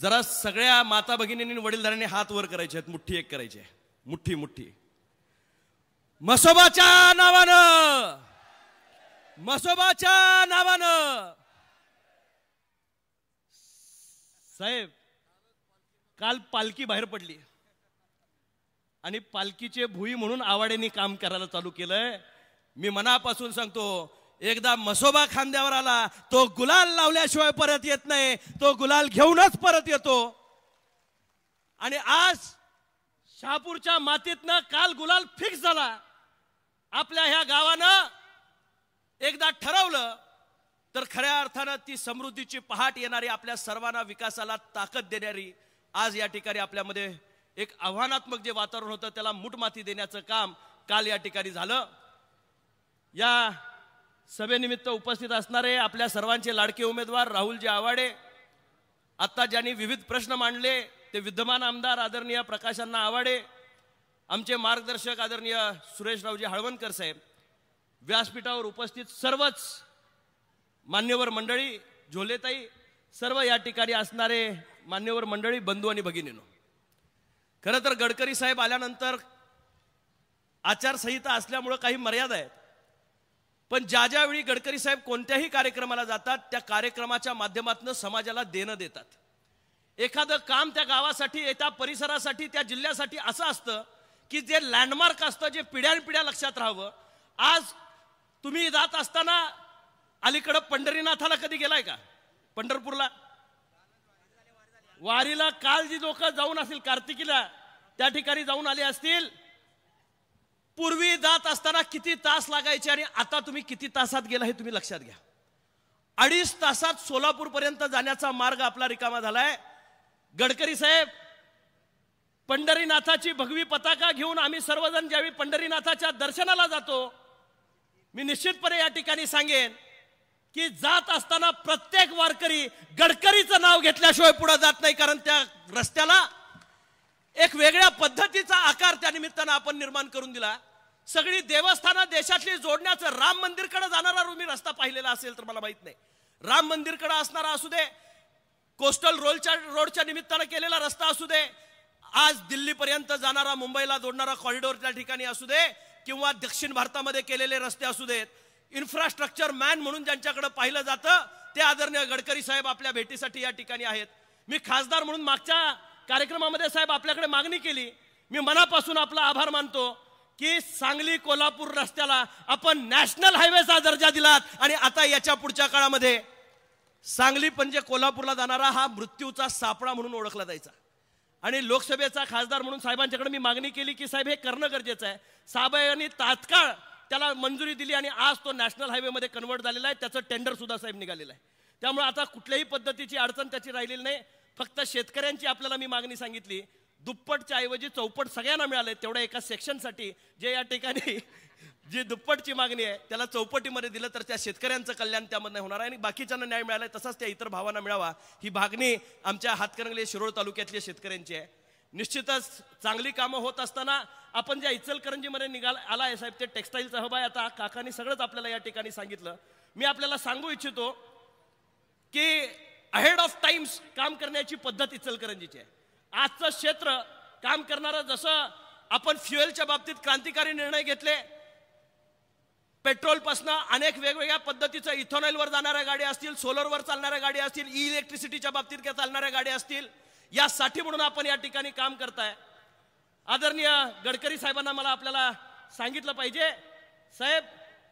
जरा सगळ्या माता भगिनींनी वडीलधाऱ्यांनी हात वर करायचे आहेत, मुठ्ठी एक करायची आहे, मुठ्ठी मुठ्ठी. म्हसोबाच्या नावानं, म्हसोबाच्या नावानं. साहेब काल पालखी बाहेर पडली आणि पालखीचे भुई म्हणून आवाड्यांनी काम करायला चालू केलंय. मी मनापासून सांगतो, एकदा म्हसोबा खांद्यावर आला तो गुलाल लावल्याशिवाय परत येत नाही, तो गुलाल घेऊनच परत येतो. आणि आज शहापूरच्या मातीतनं काल गुलाल फिक्स झाला. आपल्या ह्या गावानं एकदा ठरवलं तर खऱ्या अर्थानं ती समृद्धीची पहाट येणारी, आपल्या सर्वांना विकासाला ताकद देणारी आज या ठिकाणी आपल्यामध्ये एक आव्हानात्मक जे वातावरण होतं त्याला मूठमाती देण्याचं काम काल या ठिकाणी झालं. या सभेनिमित्त उपस्थित असणारे आपल्या सर्वांचे लाडके उमेदवार राहुलजी आवाडे, आता ज्यांनी विविध प्रश्न मांडले ते विद्यमान आमदार आदरणीय प्रकाशअण्णा आवाडे, आमचे मार्गदर्शक आदरणीय सुरेशरावजी हळवणकर साहेब, व्यासपीठावर उपस्थित सर्वच मान्यवर मंडळी, झोलेताई, सर्व या ठिकाणी असणारे मान्यवर मंडळी, बंधू आणि भगिनींनो. खरं तर गडकरी साहेब आल्यानंतर आचारसंहिता असल्यामुळे काही मर्यादा आहेत, पण ज्यावेळी गडकरी साहेब कोणत्याही कार्यक्रमाला जातात त्या कार्यक्रमाच्या माध्यमातून समाजाला देणं देतात. एखादं काम त्या गावासाठी, त्या परिसरासाठी, त्या जिल्ह्यासाठी असं असतं की जे लँडमार्क असतं, जे पिढ्यानपिढ्या लक्षात राहावं. आज तुम्ही जात असताना अलीकडं पंढरीनाथाला कधी गेलाय का? पंढरपूरला वारीला काल जी लोक जाऊन असतील कार्तिकीला त्या ठिकाणी जाऊन आले असतील. पूर्वी जात असताना किती तास लागायचे आणि आता तुम्ही किती तासात गेला हे तुम्ही लक्षात घ्या. 2.5 तासात सोलापूर पर्यंत जाण्याचा मार्ग आपला रिकामा झालाय. गडकरी साहेब पंढरीनाथाची भगवी पताका घेऊन आम्ही सर्वजण ज्यावेळी पंढरीनाथाच्या दर्शनाला जातो, मी निश्चितपणे या ठिकाणी सांगेन की जात असताना प्रत्येक वारकरी गडकरीचं नाव घेतल्याशिवाय पुढे जात नाही, कारण त्या रस्त्याला एक वेगळ्या पद्धतीचा आकार त्या निमित्तानं आपण निर्माण करून दिला. सगळी देवस्थानं देशातली जोडण्याचं, राम मंदिरकडे जाणारा तुम्ही रस्ता पाहिलेला असेल तर मला माहित नाही, राम मंदिरकडे असणारा असू दे, कोस्टल रोडच्या निमित्तानं केलेला रस्ता असू दे, आज दिल्लीपर्यंत जाणारा, मुंबईला जोडणारा कॉरिडॉर त्या ठिकाणी असू दे, किंवा दक्षिण भारतामध्ये केलेले रस्ते असू देत, इन्फ्रास्ट्रक्चर मॅन म्हणून ज्यांच्याकडे पाहिलं जातं ते आदरणीय गडकरी साहेब आपल्या भेटीसाठी या ठिकाणी आहेत. मी खासदार म्हणून मागच्या कार्यक्रमामध्ये साहेब आपल्याकडे मागणी केली. मी मनापासून आपला आभार मानतो की सांगली कोल्हापूर रस्त्याला आपण नॅशनल हायवेचा दर्जा दिलात आणि आता याच्या पुढच्या काळामध्ये सांगली म्हणजे कोल्हापूरला जाणारा हा मृत्यूचा सापळा म्हणून ओळखला जायचा. आणि लोकसभेचा खासदार म्हणून साहेबांच्याकडे मी मागणी केली की साहेब हे करणं गरजेचं आहे. साहेबांनी तात्काळ त्याला मंजुरी दिली आणि आज तो नॅशनल हायवेमध्ये कन्वर्ट झालेला आहे. त्याचं टेंडर सुद्धा साहेब निघालेलं आहे. त्यामुळे आता कुठल्याही पद्धतीची अडचण त्याची राहिलेली नाही. फक्त शेतकऱ्यांची आपल्याला मी मागणी सांगितली, दुप्पटच्या ऐवजी चौपट सगळ्यांना मिळाले, तेवढ्या एका सेक्शनसाठी जे या ठिकाणी जी दुप्पटची मागणी आहे त्याला चौपटीमध्ये दिलं तर त्या शेतकऱ्यांचं कल्याण त्यामध्ये होणार आहे आणि बाकीच्यांना न्याय मिळाला तसाच त्या इतर भावांना मिळावा ही मागणी आमच्या हातकणंगले शिरोळ तालुक्यातल्या शेतकऱ्यांची आहे. निश्चितच चांगली कामं होत असताना आपण ज्या इचलकरंजीमध्ये आला आहे साहेब, ते टेक्स्टाईलचा हब आहे. आता काकांनी सगळंच आपल्याला या ठिकाणी सांगितलं. मी आपल्याला सांगू इच्छितो की अहेड ऑफ टाइम्स काम करण्याची पद्धत इचलकरंजीची आहे. आजचं क्षेत्र काम करणारं, जसं आपण फ्युएलच्या बाबतीत क्रांतिकारी निर्णय घेतले, पेट्रोलपासून अनेक वेगवेगळ्या पद्धतीचं इथेनॉलवर जाणाऱ्या गाड्या असतील, सोलरवर चालणाऱ्या गाड्या असतील, इलेक्ट्रिसिटीच्या बाबतीत चालणाऱ्या गाड्या असतील, यासाठी म्हणून आपण या ठिकाणी काम करताय. आदरणीय गडकरी साहेबांना मला आपल्याला सांगितलं पाहिजे, साहेब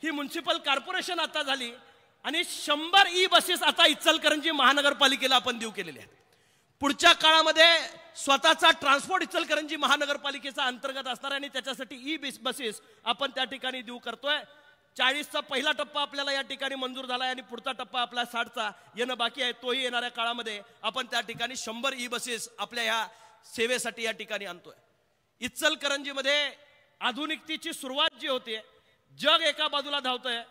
ही म्युन्सिपल कॉर्पोरेशन आता झाली आणि 100 ई बसेस आता इचलकरंजी महानगरपालिकेला आपण देऊ केलेले आहेत. पुढच्या काळामध्ये स्वतःचा ट्रान्सपोर्ट इचलकरंजी महानगरपालिकेचा अंतर्गत असणार आणि त्याच्यासाठी ई बसेस आपण त्या ठिकाणी देऊ करतोय. 40चा पहिला टप्पा आपल्याला या ठिकाणी मंजूर झाला आहे आणि पुढचा टप्पा आपला 60चा येणं बाकी आहे. तोही येणाऱ्या काळामध्ये आपण त्या ठिकाणी 100 ई बसेस आपल्या ह्या सेवेसाठी या ठिकाणी आणतोय. इचलकरंजीमध्ये आधुनिकतेची सुरुवात जी होते, जग एका बाजूला धावतंय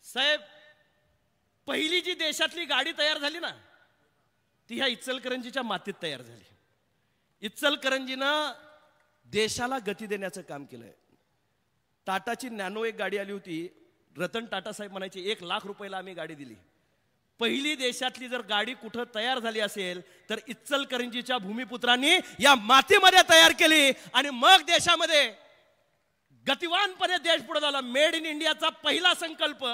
साहेब. पहिली जी देशातली गाडी तयार झाली ना ती ह्या इचलकरंजीच्या मातीत तयार झाली. इचलकरंजीनं देशाला गती देण्याचं काम केलंय. टाटाची नॅनो एक गाडी आली होती, रतन टाटा साहेब म्हणायचे 1 लाख रुपयाला आम्ही गाडी दिली. पहिली देशातली जर गाडी कुठं तयार झाली असेल तर इचलकरंजीच्या भूमिपुत्रांनी या मातीमध्ये तयार केली आणि मग देशामध्ये गतिवानपणे देश पुढे झाला. मेड इन इंडियाचा पहिला संकल्प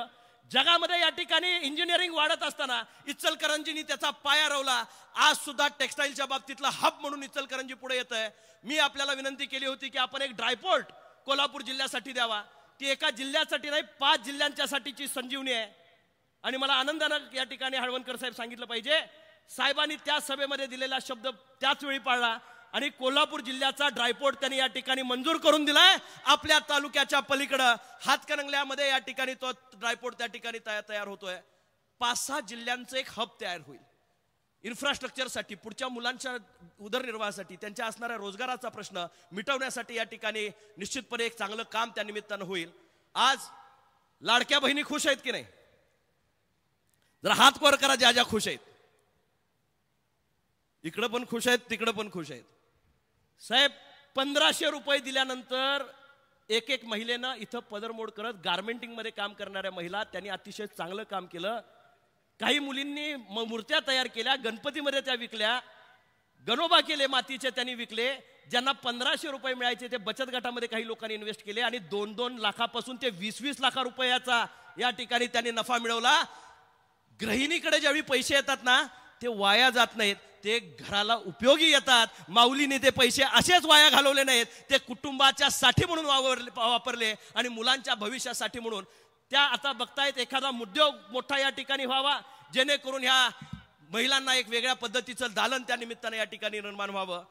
जगामध्ये या ठिकाणी इंजिनिअरिंग वाढत असताना इचलकरंजीने त्याचा पाया रोवला. आज सुद्धा टेक्सटाईलच्या बाबतीतला हब म्हणून इचलकरंजी पुढे येत आहे. मी आपल्याला विनंती केली होती की आपण एक ड्रायपोर्ट कोल्हापूर जिल्ह्यासाठी द्यावा. ती एका जिल्ह्यासाठी नाही 5 जिल्ह्यांच्यासाठीची संजीवनी आहे. आणि मला आनंदानं या ठिकाणी हळवणकर साहेब सांगितलं पाहिजे, साहेबांनी त्या सभेमध्ये दिलेला शब्द त्याच वेळी पाळला आणि कोल्हापूर जिल्ह्याचा ड्रायपोर्ट त्यांनी या ठिकाणी मंजूर करून दिलाय. आपल्या तालुक्याच्या पलीकडं हातकणंगल्यामध्ये या ठिकाणी तो ड्रायपोर्ट त्या ठिकाणी तयार होतोय. 5-6 जिल्ह्यांचं एक हब तयार होईल इन्फ्रास्ट्रक्चरसाठी, पुढच्या मुलांच्या उदरनिर्वाहासाठी, त्यांच्या असणाऱ्या रोजगाराचा प्रश्न मिटवण्यासाठी या ठिकाणी निश्चितपणे एक चांगलं काम त्या निमित्तानं होईल. आज लाडक्या बहिणी खुश आहेत की नाही? जरा हात वर करा ज्या ज्या खुश आहेत. इकडं पण खुश आहेत, तिकडं पण खुश आहेत. साहेब 1500 रुपये दिल्यानंतर एक महिलेनं इथं पदरमोड करत गार्मेंटिंग मध्ये काम करणाऱ्या महिला त्यांनी अतिशय चांगलं काम केलं. काही मुलींनी मूर्त्या तयार केल्या, गणपतीमध्ये त्या विकल्या, गणोबा केले मातीचे त्यांनी विकले. ज्यांना 1500 रुपये मिळायचे ते बचत गटामध्ये काही लोकांनी इन्व्हेस्ट केले आणि 2-2 लाखापासून ते 20-20 लाख रुपयाचा या ठिकाणी त्यांनी नफा मिळवला. गृहिणीकडे ज्यावेळी पैसे येतात ना ते वाया जात नाहीत, ते घराला उपयोगी येतात. माऊलीने ते पैसे असेच वाया घालवले नाहीत, ते कुटुंबाच्या साठी म्हणून वापरले आणि मुलांच्या भविष्यासाठी म्हणून. त्या आता बघतायत एखादा उद्योग मोठा या ठिकाणी व्हावा जेणेकरून ह्या महिलांना एक वेगळ्या पद्धतीचं दालन त्या निमित्ताने या ठिकाणी निर्माण व्हावं.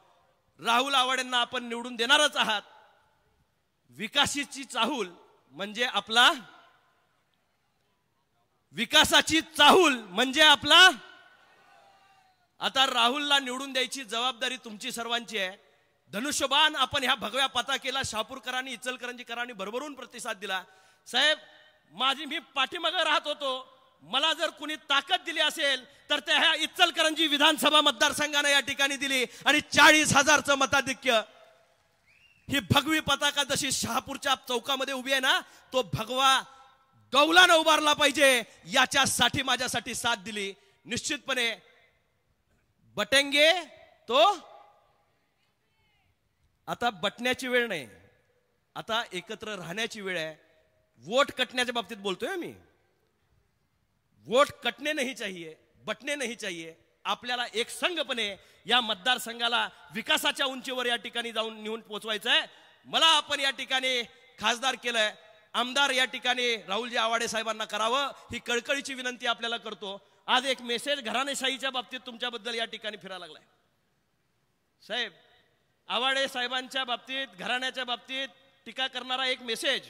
राहुल आवाडेंना आपण निवडून देणारच आहात. विकासाची चाहूल म्हणजे आपला विकासाची चाहूल म्हणजे आपला. आता राहुलला निवडून द्यायची जबाबदारी तुमची सर्वांची आहे. धनुष्यबाण आपण ह्या भगव्या पताकेला शहापूरकरांनी इचलकरंजीकरांनी भरभरून प्रतिसाद दिला. साहेब मी पाठीमागे राहत होतो, मला जर कुणी ताकद दिली असेल तर त्या ह्या इचलकरंजी विधानसभा मतदारसंघाने या ठिकाणी दिली आणि 40,000चं मताधिक्य. ही भगवी पताका जशी शहापूरच्या चौकामध्ये उभी आहे ना, तो भगवा गौलानं उभारला पाहिजे याच्यासाठी माझ्यासाठी साथ दिली. निश्चितपणे बटेंगे तो आता बटण्याची वेळ नाही, आता एकत्र राहण्याची वेळ आहे. वोट कटण्याच्या बाबतीत बोलतोय मी. वोट कटणे नाही चाहिए, बटणे नाही चाहिए. आपल्याला एक संघपणे या मतदारसंघाला विकासाच्या उंचीवर या ठिकाणी जाऊन नेऊन पोहोचवायचं आहे. मला आपण या ठिकाणी खासदार केलंय, आमदार या ठिकाणी राहुलजी आवाडे साहेबांना करावं ही कळकळीची विनंती आपल्याला करतो. आज एक मेसेज घराणेशाहीच्या बाबतीत तुमच्याबद्दल या ठिकाणी फिरायला लागलाय. साहेब आवाडे साहेबांच्या बाबतीत, घराण्याच्या बाबतीत टीका करणारा एक मेसेज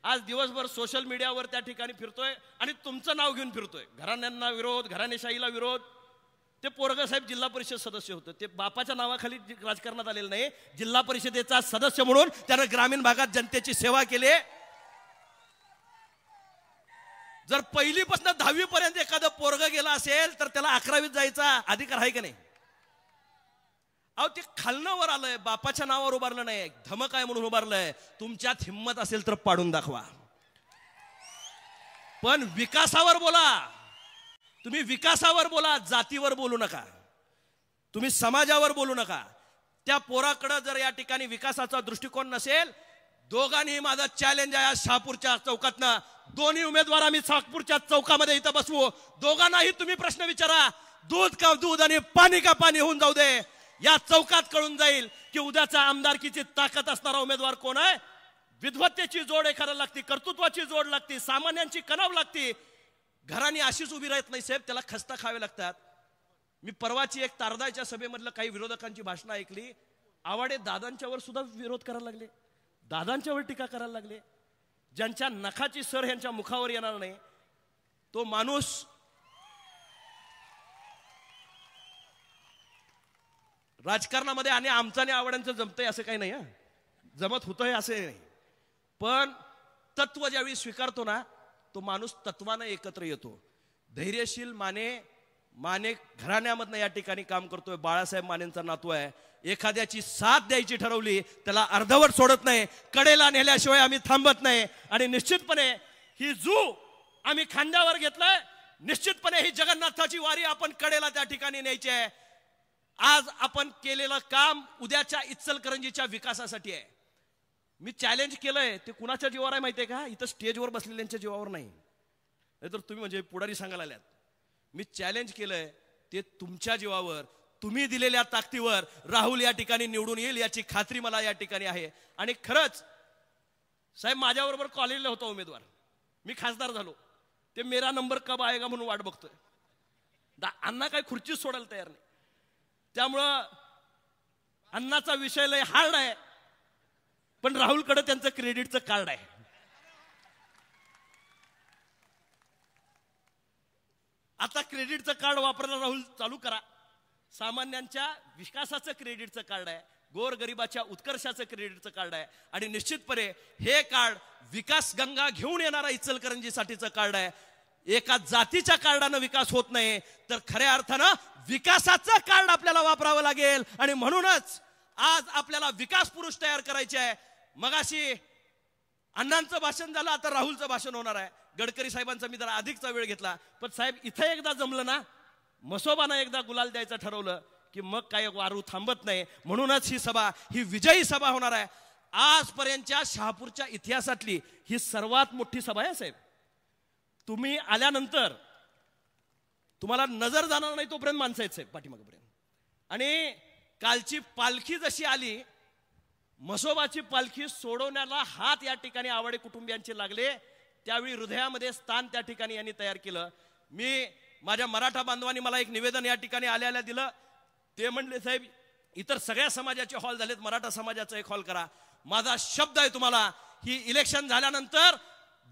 आज दिवसभर सोशल मीडियावर त्या ठिकाणी फिरतोय आणि तुमचं नाव घेऊन फिरतोय. घराण्यांना विरोध, घराणेशाहीला विरोध. ते पोरगा साहेब जिल्हा परिषद सदस्य होतं, ते बापाच्या नावाखाली राजकारणात आलेलं नाही, जिल्हा परिषदेचा सदस्य म्हणून त्यानं ग्रामीण भागात जनतेची सेवा केली. जर पहिलीपासून 10वी पर्यंत एखादं पोरग गेला असेल तर त्याला 11वीत जायचा अधिकार आहे का नाही? अहो ते खालनं वर आलंय, बापाच्या नावावर उभारलं नाही, धमक आहे म्हणून उभारलंय. तुमच्यात हिम्मत असेल तर पाडून दाखवा, पण विकासावर बोला. तुम्ही विकासावर बोला, जातीवर बोलू नका, तुम्ही समाजावर बोलू नका. त्या पोराकडे जर या ठिकाणी विकासाचा दृष्टिकोन नसेल, दोघांनी माझा चॅलेंज आहे शहापूरच्या चौकातनं. दोन्ही उमेदवार आम्ही शहापूरच्या चौकामध्ये इथं बसवू, दोघांनाही तुम्ही प्रश्न विचारा. दूध का दूध आणि पाणी का पाणी होऊन जाऊ दे. या चौकात कळून जाईल की उद्याचा आमदारकीची ताकद असणारा उमेदवार कोण आहे. विद्वत्तेची जोड एखाद्याला लागते, कर्तृत्वाची जोड लागते, सामान्यांची कणाव लागते. घराणी अशीच उभी राहत नाही साहेब, त्याला खस्ता खावे लागतात. मी परवाची एक तारदाच्या सभेमधलं काही विरोधकांची भाषणं ऐकली. आवाडे दादांच्यावर सुद्धा विरोध करायला लागले, दादांच्यावर टीका करायला लागले. ज्यांच्या नखाची सर यांच्या मुखावर येणार नाही तो माणूस राजकारणामध्ये. आणि आमचं आवडांचं जमतंय असं काही नाही, जमत होतंय असं नाही, पण तत्व ज्यावेळी स्वीकारतो ना तो माणूस तत्वानं एकत्र येतो. धैर्यशील माने घराण्यामधनं या ठिकाणी काम करतोय. बाळासाहेब मानेंचा नातू आहे. एखाद्याची साथ द्यायची ठरवली त्याला अर्धवट सोडत नाही, कडेला नेल्याशिवाय आम्ही थांबत नाही. आणि निश्चितपणे ही आम्ही खांद्यावर घेतलंय निश्चितपणे ही जगन्नाथाची वारी आपण कडेला त्या ठिकाणी न्यायची आहे. आज आपण केलेलं काम उद्याच्या इचलकरंजीच्या विकासासाठी आहे. मी चॅलेंज केलंय ते कुणाच्या जीवावर आहे माहितीये का? इथं स्टेजवर बसलेल्यांच्या जीवावर नाही, नाहीतर तुम्ही म्हणजे पुढारी सांगायला आल्यात. मी चॅलेंज केलंय ते तुमच्या जीवावर, तुम्ही दिलेल्या ताकदीवर राहुल या ठिकाणी निवडून येईल याची खात्री मला या ठिकाणी आहे. आणि खरंच साहेब माझ्याबरोबर कॉलेजला होता उमेदवार, मी खासदार झालो, ते मेरा नंबर कब आएगा म्हणून वाट बघतोय. अण्णा काही खुर्ची सोडायला तयार नाही. त्यामुळं अण्णाचा विषय लय हार्ड आहे, पण राहुलकडे त्यांचं क्रेडिटचं कार्ड आहे. आता क्रेडिटचं कार्ड वापरायला राहुल चालू करा. सामान्यांच्या विकासाचं क्रेडिटचं कार्ड आहे, गोरगरिबाच्या उत्कर्षाचं क्रेडिटचं कार्ड आहे. आणि निश्चितपणे हे कार्ड विकास गंगा घेऊन येणारा इचलकरंजीसाठीचं कार्ड आहे. एका जातीच्या कार्डानं विकास होत नाही, तर खऱ्या अर्थानं विकासाचं कार्ड आपल्याला वापरावं लागेल. आणि म्हणूनच आज आपल्याला विकास पुरुष तयार करायचे आहे. मगाशी अण्णांचं भाषण झालं, आता राहुलचं भाषण होणार आहे. गडकरी साहेबांचा मी जरा अधिकचा वेळ घेतला, पण साहेब इथं एकदा जमलं ना, मसोबानं एकदा गुलाल द्यायचं ठरवलं की मग काय वारू थांबत नाही. म्हणूनच ही सभा ही विजयी सभा होणार आहे. आजपर्यंतच्या शहापूरच्या इतिहासातली ही सर्वात मोठी सभा आहे साहेब. तुम्ही आल्यानंतर तुम्हाला नजर जाणार नाही तोपर्यंत माणसं आहेत साहेब पाठीमागपर्यंत. आणि कालची पालखी जशी आली, मसोबाची पालखी सोडवण्याला हात या ठिकाणी आवाडे कुटुंबियांचे लागले, त्यावेळी हृदयामध्ये स्थान त्या ठिकाणी यांनी तयार केलं. मी माझ्या मराठा बांधवांनी मला एक निवेदन या ठिकाणी आल्या दिलं. ते म्हणले साहेब इतर सगळ्या समाजाचे हॉल झालेत, मराठा समाजाचा एक हॉल करा. माझा शब्द आहे तुम्हाला, ही इलेक्शन झाल्यानंतर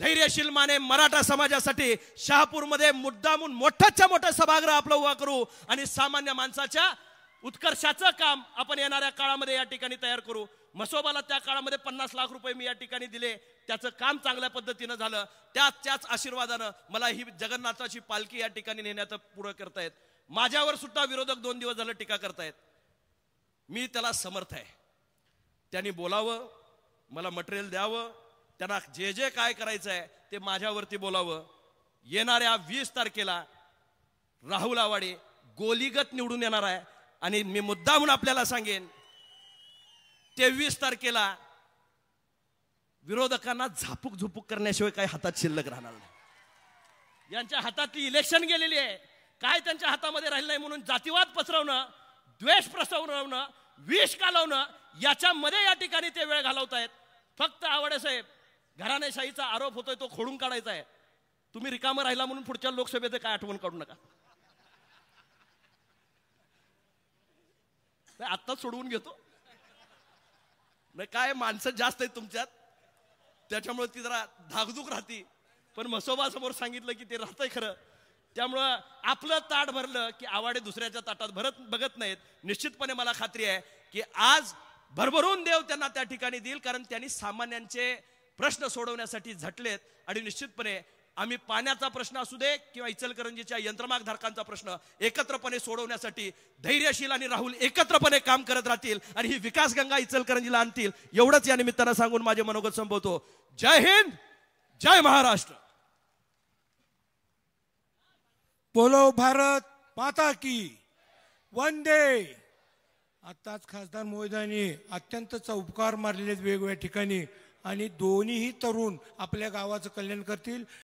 धैर्यशील माने मराठा समाजासाठी शहापूरमध्ये मुद्दामून मोठ्याच्या मोठं सभागृह आपलं उभा करू आणि सामान्य माणसाच्या उत्कर्षाचं काम आपण येणाऱ्या काळामध्ये या ठिकाणी तयार करू. मसोबाला त्या काळामध्ये 50 लाख रुपये मी या ठिकाणी दिले, त्याचं काम चांगल्या पद्धतीनं झालं. त्याच आशीर्वादानं मला ही जगन्नाथाची पालखी या ठिकाणी नेण्याचं पुढं करतायत. माझ्यावर सुद्धा विरोधक 2 दिवस झालं टीका करतायत. मी त्याला समर्थ आहे. त्यांनी बोलावं, मला मटेरियल द्यावं, त्यांना जे जे काय करायचं आहे ते माझ्यावरती बोलावं. येणाऱ्या 20 तारखेला राहुल आवाडे गोलीगत निवडून येणार आहे. आणि मी मुद्दामून आपल्याला सांगेन, 23 तारखेला विरोधकांना झापूक झुपूक करण्याशिवाय काही हातात शिल्लक राहणार नाही. यांच्या हातातली इलेक्शन गेलेली आहे, काय त्यांच्या हातामध्ये राहिलं नाही. म्हणून जातीवाद पसरवणं, द्वेष पसरवणं, विष कालवणं याच्यामध्ये या ठिकाणी ते वेळ घालवतायत. फक्त आवाडे साहेब घराणेशाहीचा आरोप होतोय तो खोडून काढायचा आहे. तुम्ही रिकामं राहिला म्हणून पुढच्या लोकसभेत काय आठवण काढू नका. आत्ताच सोडवून घेतो नाही, काय माणसं जास्त आहेत तुमच्यात, त्याच्यामुळे ती जरा धाकधूक राहती. पण मसोबा समोर सांगितलं की ते राहतंय खरं. त्यामुळं आपलं ताट भरलं की आवाडे दुसऱ्याच्या ताटात बघत नाहीत. निश्चितपणे मला खात्री आहे की आज भरभरून देव त्यांना त्या ठिकाणी देईल, कारण त्यांनी सामान्यांचे प्रश्न सोडवण्यासाठी झटलेत. आणि निश्चितपणे आम्ही पाण्याचा प्रश्न असू दे किंवा इचलकरंजीच्या यंत्रमागधारकांचा प्रश्न एकत्रपणे सोडवण्यासाठी धैर्यशील आणि राहुल एकत्रपणे काम करत राहतील आणि ही विकास गंगा इचलकरंजीला आणतील. एवढंच या निमित्तानं सांगून माझे मनोगत संपवतो. जय हिंद, जय महाराष्ट्र. बोलो भारत माता की वंदे. आताच खासदार महोदयांनी अत्यंत चौकार मारलेले वेगवेगळ्या ठिकाणी, आणि दोन्हीही तरुण आपल्या गावाचं कल्याण करतील